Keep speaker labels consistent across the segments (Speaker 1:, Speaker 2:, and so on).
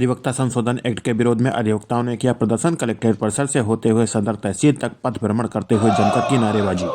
Speaker 1: अधिवक्ता संशोधन एक्ट के विरोध में अधिवक्ताओं ने किया प्रदर्शन। कलेक्ट्रेट परिसर से होते हुए सदर तहसील तक पथ भ्रमण करते हुए जनता की नारेबाजी।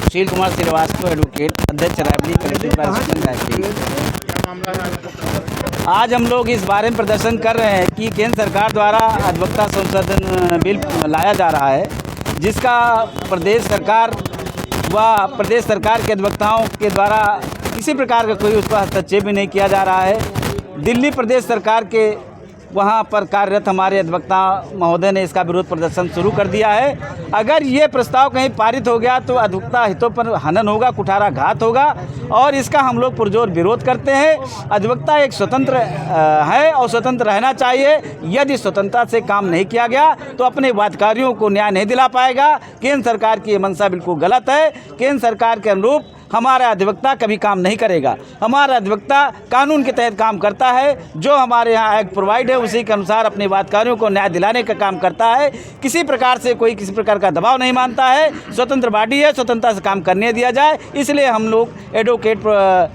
Speaker 2: सुशील कुमार श्रीवास्तव, एडवोकेट, अध्यक्ष रायबरेली कलेक्ट्रेट रायबरेली। आज हम लोग इस बारे में प्रदर्शन कर रहे हैं कि केंद्र सरकार द्वारा अधिवक्ता संशोधन बिल लाया जा रहा है, जिसका प्रदेश सरकार के अधिवक्ताओं के द्वारा किसी प्रकार का कोई उस पर हस्तक्षेप भी नहीं किया जा रहा है। दिल्ली प्रदेश सरकार के वहाँ पर कार्यरत हमारे अधिवक्ता महोदय ने इसका विरोध प्रदर्शन शुरू कर दिया है। अगर ये प्रस्ताव कहीं पारित हो गया तो अधिवक्ता हितों पर हनन होगा, कुठाराघात होगा और इसका हम लोग पुरजोर विरोध करते हैं। अधिवक्ता एक स्वतंत्र है और स्वतंत्र रहना चाहिए। यदि स्वतंत्रता से काम नहीं किया गया तो अपने वादकारियों को न्याय नहीं दिला पाएगा। केंद्र सरकार की ये मंशा बिल्कुल गलत है। केंद्र सरकार के अनुरूप हमारा अधिवक्ता कभी काम नहीं करेगा। हमारा अधिवक्ता कानून के तहत काम करता है। जो हमारे यहाँ एक्ट प्रोवाइड है उसी के अनुसार अपने वादकारियों को न्याय दिलाने का काम करता है। किसी प्रकार से कोई किसी प्रकार का दबाव नहीं मानता है। स्वतंत्र बॉडी है, स्वतंत्रता से काम करने दिया जाए। इसलिए हम लोग एडवोकेट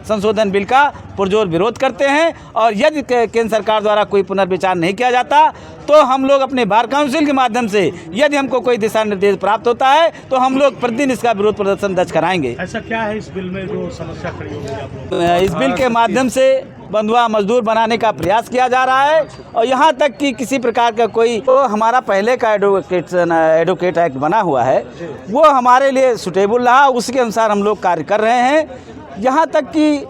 Speaker 2: संशोधन बिल का पुरजोर विरोध करते हैं और यदि केंद्र सरकार द्वारा कोई पुनर्विचार नहीं किया जाता तो हम लोग अपने बार काउंसिल के माध्यम से यदि हमको कोई दिशा निर्देश प्राप्त होता है तो हम लोग प्रतिदिन इसका विरोध प्रदर्शन दर्ज कराएंगे।
Speaker 3: ऐसा क्या है इस बिल में जो समस्या खड़ी होगी?
Speaker 2: इस बिल के माध्यम से बंधुआ मजदूर बनाने का प्रयास किया जा रहा है और यहाँ तक कि किसी प्रकार का कोई तो हमारा पहले का एडवोकेट एक्ट बना हुआ है वो हमारे लिए सुटेबल रहा, उसके अनुसार हम लोग कार्य कर रहे हैं। यहाँ तक कि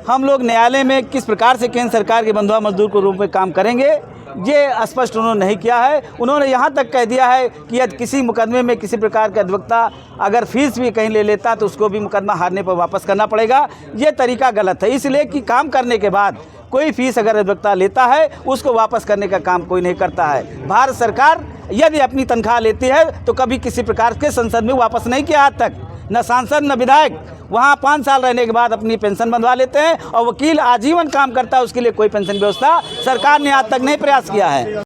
Speaker 2: हम लोग न्यायालय में किस प्रकार से केंद्र सरकार के बंधुआ मजदूर के रूप में काम करेंगे ये स्पष्ट उन्होंने नहीं किया है। उन्होंने यहाँ तक कह दिया है कि यदि किसी मुकदमे में किसी प्रकार का अधिवक्ता अगर फीस भी कहीं ले लेता तो उसको भी मुकदमा हारने पर वापस करना पड़ेगा। ये तरीका गलत है, इसलिए कि काम करने के बाद कोई फीस अगर अधिवक्ता लेता है उसको वापस करने का काम कोई नहीं करता है। भारत सरकार यदि अपनी तनख्वाह लेती है तो कभी किसी प्रकार के संसद में वापस नहीं किया आज तक, न सांसद न विधायक। वहाँ 5 साल रहने के बाद अपनी पेंशन बंधवा लेते हैं और वकील आजीवन काम करता है, उसके लिए कोई पेंशन व्यवस्था सरकार ने आज तक नहीं प्रयास किया है।